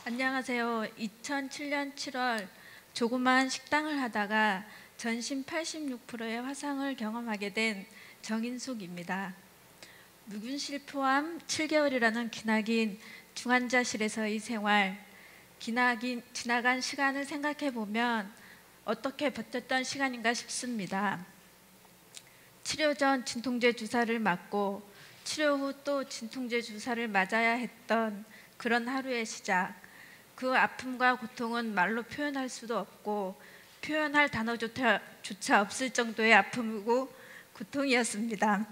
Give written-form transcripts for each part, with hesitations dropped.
안녕하세요. 2007년 7월 조그마한 식당을 하다가 전신 86%의 화상을 경험하게 된 정인숙입니다. 묵은실 포함 7개월이라는 기나긴 중환자실에서의 생활, 지나간 시간을 생각해 보면 어떻게 버텼던 시간인가 싶습니다. 치료 전 진통제 주사를 맞고 치료 후 또 진통제 주사를 맞아야 했던 그런 하루의 시작. 그 아픔과 고통은 말로 표현할 수도 없고 표현할 단어조차 없을 정도의 아픔이고 고통이었습니다.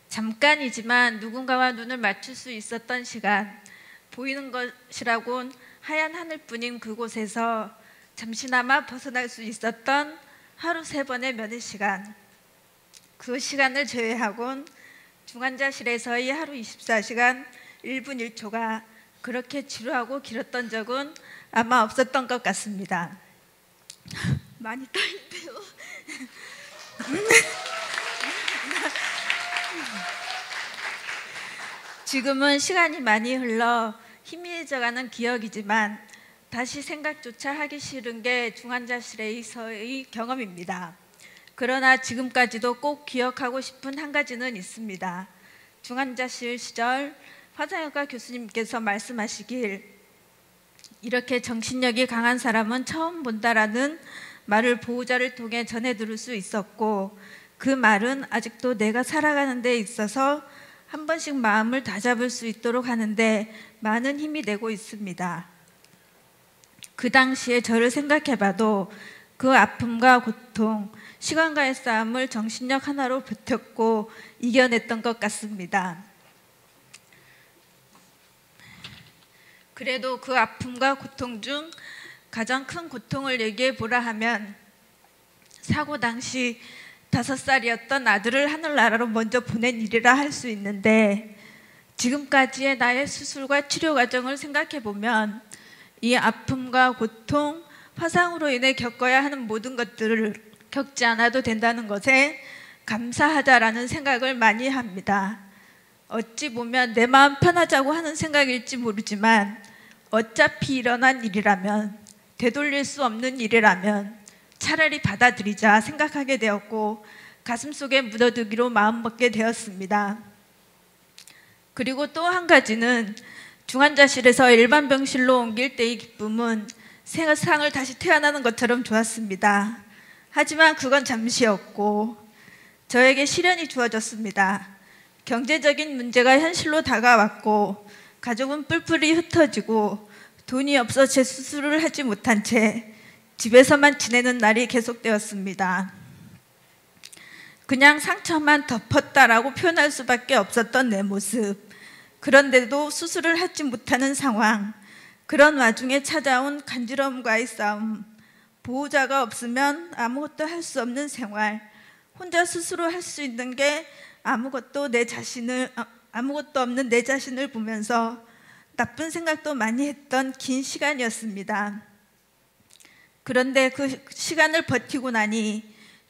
잠깐이지만 누군가와 눈을 맞출 수 있었던 시간, 보이는 것이라곤 하얀 하늘뿐인 그곳에서 잠시나마 벗어날 수 있었던 하루 3번의 면회 시간, 그 시간을 제외하곤 중환자실에서의 하루 24시간 1분 1초가 그렇게 지루하고 길었던 적은 아마 없었던 것 같습니다. 많이 떨리네요. 지금은 시간이 많이 흘러 희미해져가는 기억이지만 다시 생각조차 하기 싫은 게 중환자실에서의 경험입니다. 그러나 지금까지도 꼭 기억하고 싶은 한 가지는 있습니다. 중환자실 시절 화상외과 교수님께서 말씀하시길 이렇게 정신력이 강한 사람은 처음 본다라는 말을 보호자를 통해 전해 들을 수 있었고, 그 말은 아직도 내가 살아가는 데 있어서 한 번씩 마음을 다잡을 수 있도록 하는데 많은 힘이 되고 있습니다. 그 당시에 저를 생각해봐도 그 아픔과 고통, 시간과의 싸움을 정신력 하나로 버텼고 이겨냈던 것 같습니다. 그래도 그 아픔과 고통 중 가장 큰 고통을 얘기해 보라 하면 사고 당시 5살이었던 아들을 하늘나라로 먼저 보낸 일이라 할 수 있는데, 지금까지의 나의 수술과 치료 과정을 생각해 보면 이 아픔과 고통, 화상으로 인해 겪어야 하는 모든 것들을 겪지 않아도 된다는 것에 감사하다라는 생각을 많이 합니다. 어찌 보면 내 마음 편하자고 하는 생각일지 모르지만 어차피 일어난 일이라면, 되돌릴 수 없는 일이라면 차라리 받아들이자 생각하게 되었고 가슴속에 묻어두기로 마음먹게 되었습니다. 그리고 또 한 가지는 중환자실에서 일반 병실로 옮길 때의 기쁨은 세상을 다시 태어나는 것처럼 좋았습니다. 하지만 그건 잠시였고 저에게 시련이 주어졌습니다. 경제적인 문제가 현실로 다가왔고 가족은 뿔뿔이 흩어지고 돈이 없어 재수술을 하지 못한 채 집에서만 지내는 날이 계속되었습니다. 그냥 상처만 덮었다라고 표현할 수밖에 없었던 내 모습, 그런데도 수술을 하지 못하는 상황, 그런 와중에 찾아온 간지러움과의 싸움, 보호자가 없으면 아무것도 할 수 없는 생활, 혼자 스스로 할 수 있는 게 아무것도 없는 내 자신을 보면서 나쁜 생각도 많이 했던 긴 시간이었습니다. 그런데 그 시간을 버티고 나니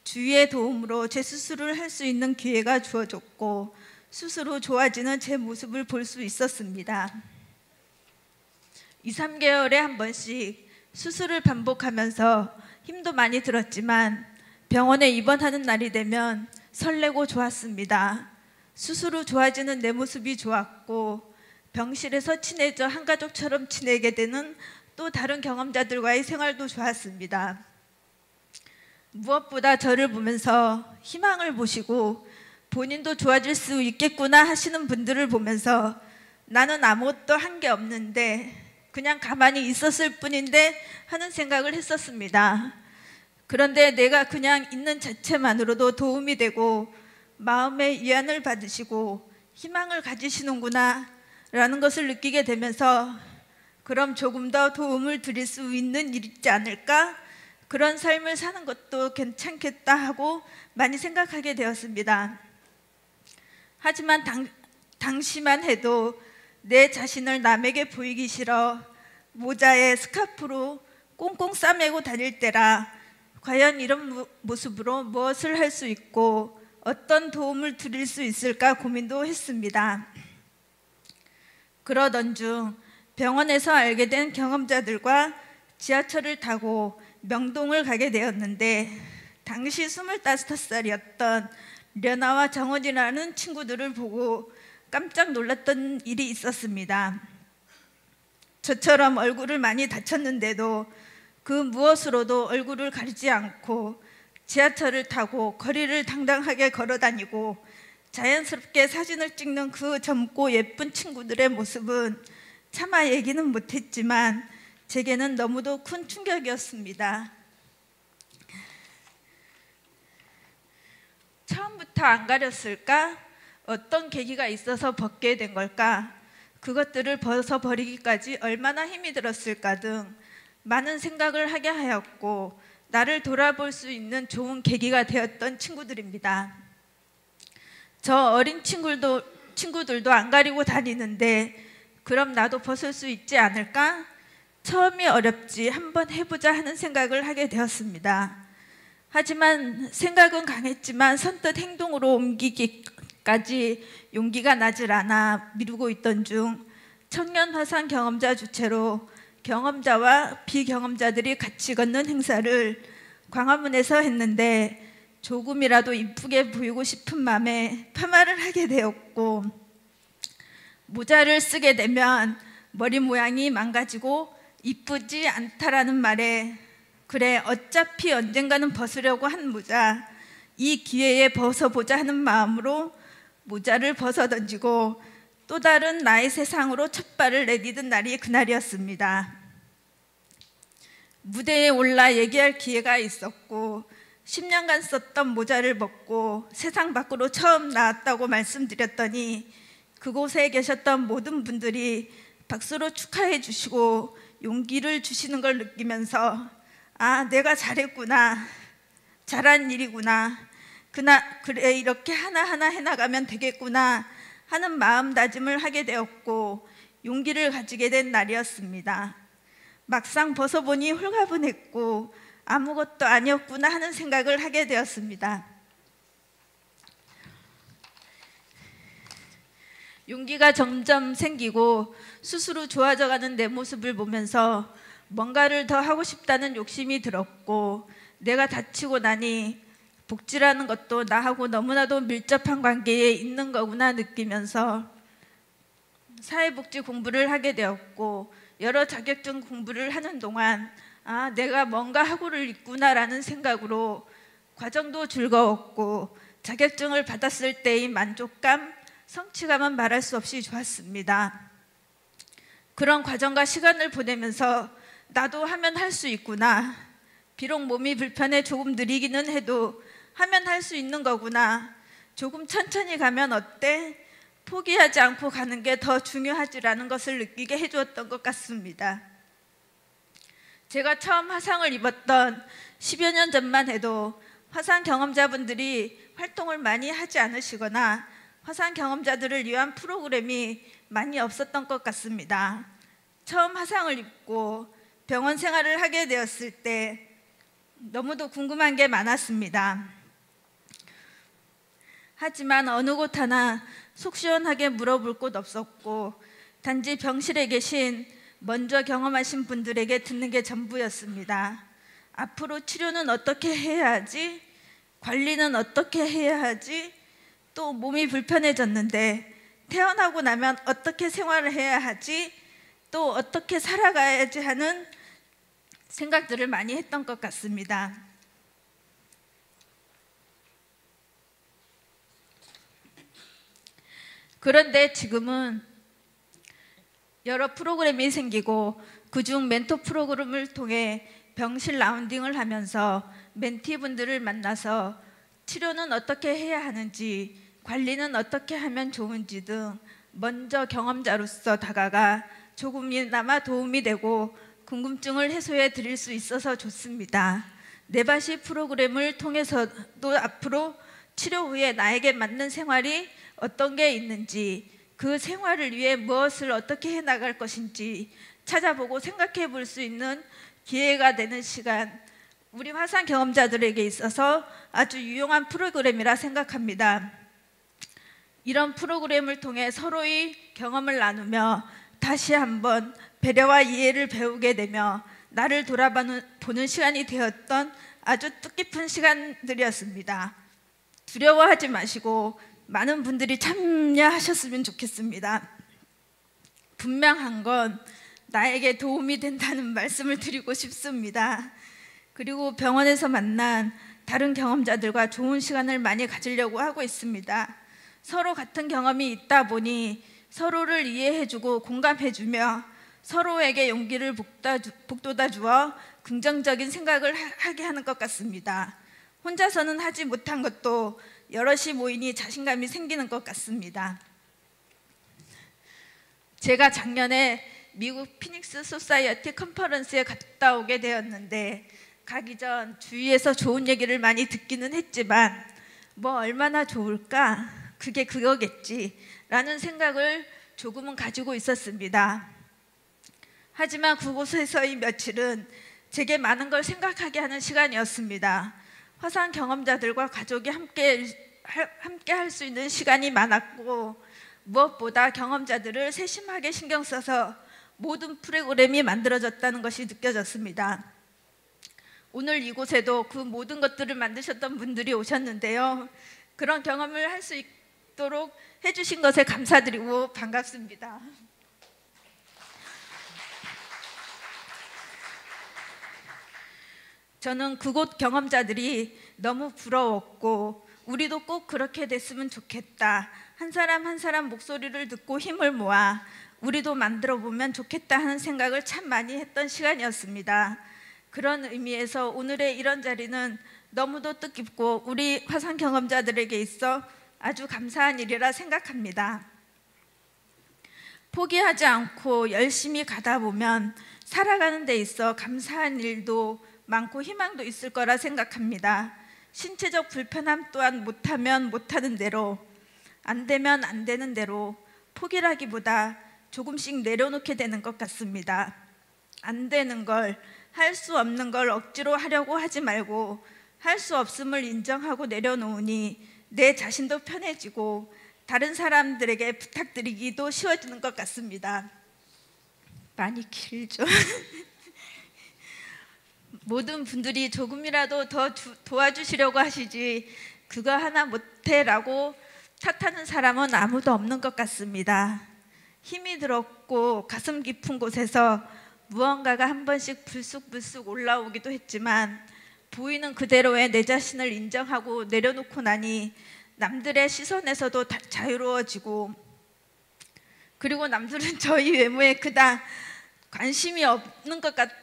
주위의 도움으로 재수술을 할 수 있는 기회가 주어졌고 스스로 좋아지는 제 모습을 볼 수 있었습니다. 2, 3개월에 한 번씩 수술을 반복하면서 힘도 많이 들었지만 병원에 입원하는 날이 되면 설레고 좋았습니다. 수술 후 좋아지는 내 모습이 좋았고 병실에서 친해져 한 가족처럼 지내게 되는 또 다른 경험자들과의 생활도 좋았습니다. 무엇보다 저를 보면서 희망을 보시고 본인도 좋아질 수 있겠구나 하시는 분들을 보면서 나는 아무것도 한 게 없는데 그냥 가만히 있었을 뿐인데 하는 생각을 했었습니다. 그런데 내가 그냥 있는 자체만으로도 도움이 되고 마음의 위안을 받으시고 희망을 가지시는구나 라는 것을 느끼게 되면서 그럼 조금 더 도움을 드릴 수 있는 일이 있지 않을까? 그런 삶을 사는 것도 괜찮겠다 하고 많이 생각하게 되었습니다. 하지만 당시만 해도 내 자신을 남에게 보이기 싫어 모자에 스카프로 꽁꽁 싸매고 다닐 때라 과연 이런 모습으로 무엇을 할 수 있고 어떤 도움을 드릴 수 있을까 고민도 했습니다. 그러던 중 병원에서 알게 된 경험자들과 지하철을 타고 명동을 가게 되었는데 당시 25살이었던 려나와 정원이라는 친구들을 보고 깜짝 놀랐던 일이 있었습니다. 저처럼 얼굴을 많이 다쳤는데도 그 무엇으로도 얼굴을 가리지 않고 지하철을 타고 거리를 당당하게 걸어다니고 자연스럽게 사진을 찍는 그 젊고 예쁜 친구들의 모습은 차마 얘기는 못했지만 제게는 너무도 큰 충격이었습니다. 처음부터 안 가렸을까? 어떤 계기가 있어서 벗게 된 걸까? 그것들을 벗어버리기까지 얼마나 힘이 들었을까 등 많은 생각을 하게 하였고 나를 돌아볼 수 있는 좋은 계기가 되었던 친구들입니다. 저 어린 친구들도 안 가리고 다니는데 그럼 나도 벗을 수 있지 않을까? 처음이 어렵지 한번 해보자 하는 생각을 하게 되었습니다. 하지만 생각은 강했지만 선뜻 행동으로 옮기기까지 용기가 나질 않아 미루고 있던 중 청년 화상 경험자 주최로 경험자와 비경험자들이 같이 걷는 행사를 광화문에서 했는데 조금이라도 이쁘게 보이고 싶은 마음에 파마를 하게 되었고 모자를 쓰게 되면 머리 모양이 망가지고 이쁘지 않다라는 말에 그래 어차피 언젠가는 벗으려고 한 모자 이 기회에 벗어보자 하는 마음으로 모자를 벗어 던지고 또 다른 나의 세상으로 첫 발을 내디딘 날이 그날이었습니다. 무대에 올라 얘기할 기회가 있었고 10년간 썼던 모자를 벗고 세상 밖으로 처음 나왔다고 말씀드렸더니 그곳에 계셨던 모든 분들이 박수로 축하해 주시고 용기를 주시는 걸 느끼면서 아, 내가 잘했구나, 잘한 일이구나, 그래 이렇게 하나하나 해나가면 되겠구나 하는 마음다짐을 하게 되었고 용기를 가지게 된 날이었습니다. 막상 벗어보니 홀가분했고 아무것도 아니었구나 하는 생각을 하게 되었습니다. 용기가 점점 생기고 스스로 좋아져가는 내 모습을 보면서 뭔가를 더 하고 싶다는 욕심이 들었고 내가 다치고 나니 복지라는 것도 나하고 너무나도 밀접한 관계에 있는 거구나 느끼면서 사회복지 공부를 하게 되었고 여러 자격증 공부를 하는 동안 아, 내가 뭔가 하고를 있구나라는 생각으로 과정도 즐거웠고 자격증을 받았을 때의 만족감, 성취감은 말할 수 없이 좋았습니다. 그런 과정과 시간을 보내면서 나도 하면 할 수 있구나. 비록 몸이 불편해 조금 느리기는 해도 하면 할 수 있는 거구나. 조금 천천히 가면 어때? 포기하지 않고 가는 게 더 중요하지라는 것을 느끼게 해주었던 것 같습니다. 제가 처음 화상을 입었던 10여 년 전만 해도 화상 경험자분들이 활동을 많이 하지 않으시거나 화상 경험자들을 위한 프로그램이 많이 없었던 것 같습니다. 처음 화상을 입고 병원 생활을 하게 되었을 때 너무도 궁금한 게 많았습니다. 하지만 어느 곳 하나 속 시원하게 물어볼 곳 없었고 단지 병실에 계신 먼저 경험하신 분들에게 듣는 게 전부였습니다. 앞으로 치료는 어떻게 해야 하지? 관리는 어떻게 해야 하지? 또 몸이 불편해졌는데 태어나고 나면 어떻게 생활을 해야 하지? 또 어떻게 살아가야지 하는 생각들을 많이 했던 것 같습니다. 그런데 지금은 여러 프로그램이 생기고 그중 멘토 프로그램을 통해 병실 라운딩을 하면서 멘티분들을 만나서 치료는 어떻게 해야 하는지, 관리는 어떻게 하면 좋은지 등 먼저 경험자로서 다가가 조금이나마 도움이 되고 궁금증을 해소해 드릴 수 있어서 좋습니다. 네바시 프로그램을 통해서도 앞으로 치료 후에 나에게 맞는 생활이 어떤 게 있는지, 그 생활을 위해 무엇을 어떻게 해나갈 것인지 찾아보고 생각해 볼 수 있는 기회가 되는 시간, 우리 화상 경험자들에게 있어서 아주 유용한 프로그램이라 생각합니다. 이런 프로그램을 통해 서로의 경험을 나누며 다시 한번 배려와 이해를 배우게 되며 나를 돌아보는 시간이 되었던 아주 뜻깊은 시간들이었습니다. 두려워하지 마시고 많은 분들이 참여하셨으면 좋겠습니다. 분명한 건 나에게 도움이 된다는 말씀을 드리고 싶습니다. 그리고 병원에서 만난 다른 경험자들과 좋은 시간을 많이 가지려고 하고 있습니다. 서로 같은 경험이 있다 보니 서로를 이해해주고 공감해주며 서로에게 용기를 북돋아 주어 긍정적인 생각을 하게 하는 것 같습니다. 혼자서는 하지 못한 것도 여럿이 모이니 자신감이 생기는 것 같습니다. 제가 작년에 미국 피닉스 소사이어티 컨퍼런스에 갔다 오게 되었는데 가기 전 주위에서 좋은 얘기를 많이 듣기는 했지만 뭐 얼마나 좋을까? 그게 그거겠지 라는 생각을 조금은 가지고 있었습니다. 하지만 그곳에서의 며칠은 제게 많은 걸 생각하게 하는 시간이었습니다. 화상 경험자들과 가족이 함께 할 수 있는 시간이 많았고 무엇보다 경험자들을 세심하게 신경 써서 모든 프로그램이 만들어졌다는 것이 느껴졌습니다. 오늘 이곳에도 그 모든 것들을 만드셨던 분들이 오셨는데요. 그런 경험을 할 수 있도록 해주신 것에 감사드리고 반갑습니다. 저는 그곳 경험자들이 너무 부러웠고 우리도 꼭 그렇게 됐으면 좋겠다. 한 사람 한 사람 목소리를 듣고 힘을 모아 우리도 만들어 보면 좋겠다 하는 생각을 참 많이 했던 시간이었습니다. 그런 의미에서 오늘의 이런 자리는 너무도 뜻깊고 우리 화상 경험자들에게 있어 아주 감사한 일이라 생각합니다. 포기하지 않고 열심히 가다 보면 살아가는 데 있어 감사한 일도 많고 희망도 있을 거라 생각합니다. 신체적 불편함 또한 못하면 못하는 대로, 안 되면 안 되는 대로 포기라기보다 조금씩 내려놓게 되는 것 같습니다. 안 되는 걸, 할 수 없는 걸 억지로 하려고 하지 말고 할 수 없음을 인정하고 내려놓으니 내 자신도 편해지고 다른 사람들에게 부탁드리기도 쉬워지는 것 같습니다. 많이 길죠? 모든 분들이 조금이라도 더 도와주시려고 하시지 그거 하나 못해라고 탓하는 사람은 아무도 없는 것 같습니다. 힘이 들었고 가슴 깊은 곳에서 무언가가 한 번씩 불쑥불쑥 올라오기도 했지만 보이는 그대로의 내 자신을 인정하고 내려놓고 나니 남들의 시선에서도 자유로워지고 그리고 남들은 저희 외모에 그닥 관심이 없는 것 같아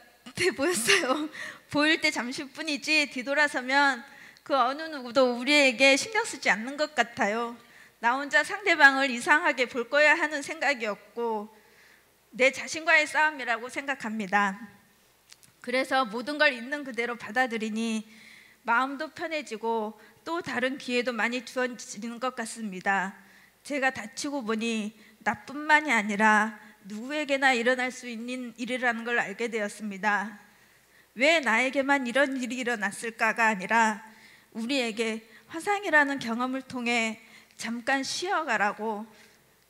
보였어요. 보일 때 잠시뿐이지 뒤돌아서면 그 어느 누구도 우리에게 신경 쓰지 않는 것 같아요. 나 혼자 상대방을 이상하게 볼 거야 하는 생각이었고 내 자신과의 싸움이라고 생각합니다. 그래서 모든 걸 있는 그대로 받아들이니 마음도 편해지고 또 다른 기회도 많이 주어지는 것 같습니다. 제가 다치고 보니 나뿐만이 아니라 누구에게나 일어날 수 있는 일이라는 걸 알게 되었습니다. 왜 나에게만 이런 일이 일어났을까가 아니라 우리에게 화상이라는 경험을 통해 잠깐 쉬어가라고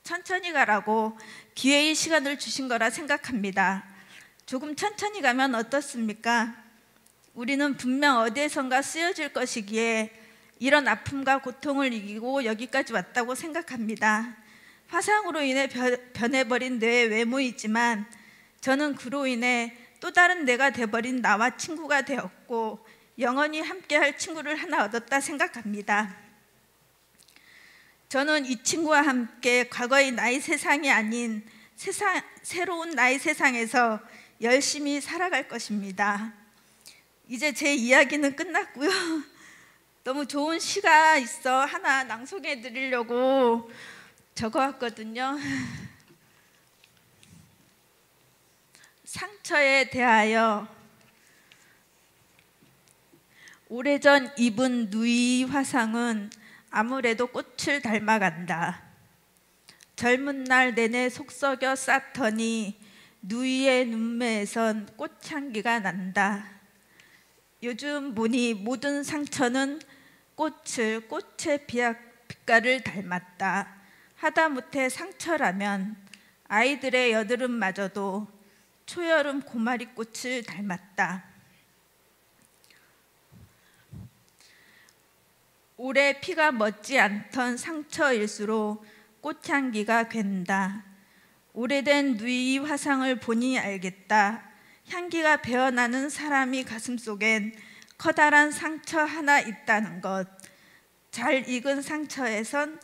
천천히 가라고 기회의 시간을 주신 거라 생각합니다. 조금 천천히 가면 어떻습니까? 우리는 분명 어디에선가 쓰여질 것이기에 이런 아픔과 고통을 이기고 여기까지 왔다고 생각합니다. 화상으로 인해 변해버린 뇌의 외모이지만 저는 그로 인해 또 다른 내가 돼버린 나와 친구가 되었고 영원히 함께할 친구를 하나 얻었다 생각합니다. 저는 이 친구와 함께 과거의 나의 세상이 아닌 새로운 나의 세상에서 열심히 살아갈 것입니다. 이제 제 이야기는 끝났고요. 너무 좋은 시가 있어 하나 낭송해 드리려고 적어왔거든요. 상처에 대하여. 오래전 입은 누이 화상은 아무래도 꽃을 닮아간다. 젊은 날 내내 속썩여 쌌더니 누이의 눈매에선 꽃향기가 난다. 요즘 보니 모든 상처는 꽃의 빛깔을 닮았다. 하다못해 상처라면 아이들의 여드름마저도 초여름 고마리꽃을 닮았다. 올해 피가 멎지 않던 상처일수록 꽃향기가 괜다. 오래된 누이 화상을 보니 알겠다. 향기가 배어나는 사람이 가슴속엔 커다란 상처 하나 있다는 것. 잘 익은 상처에선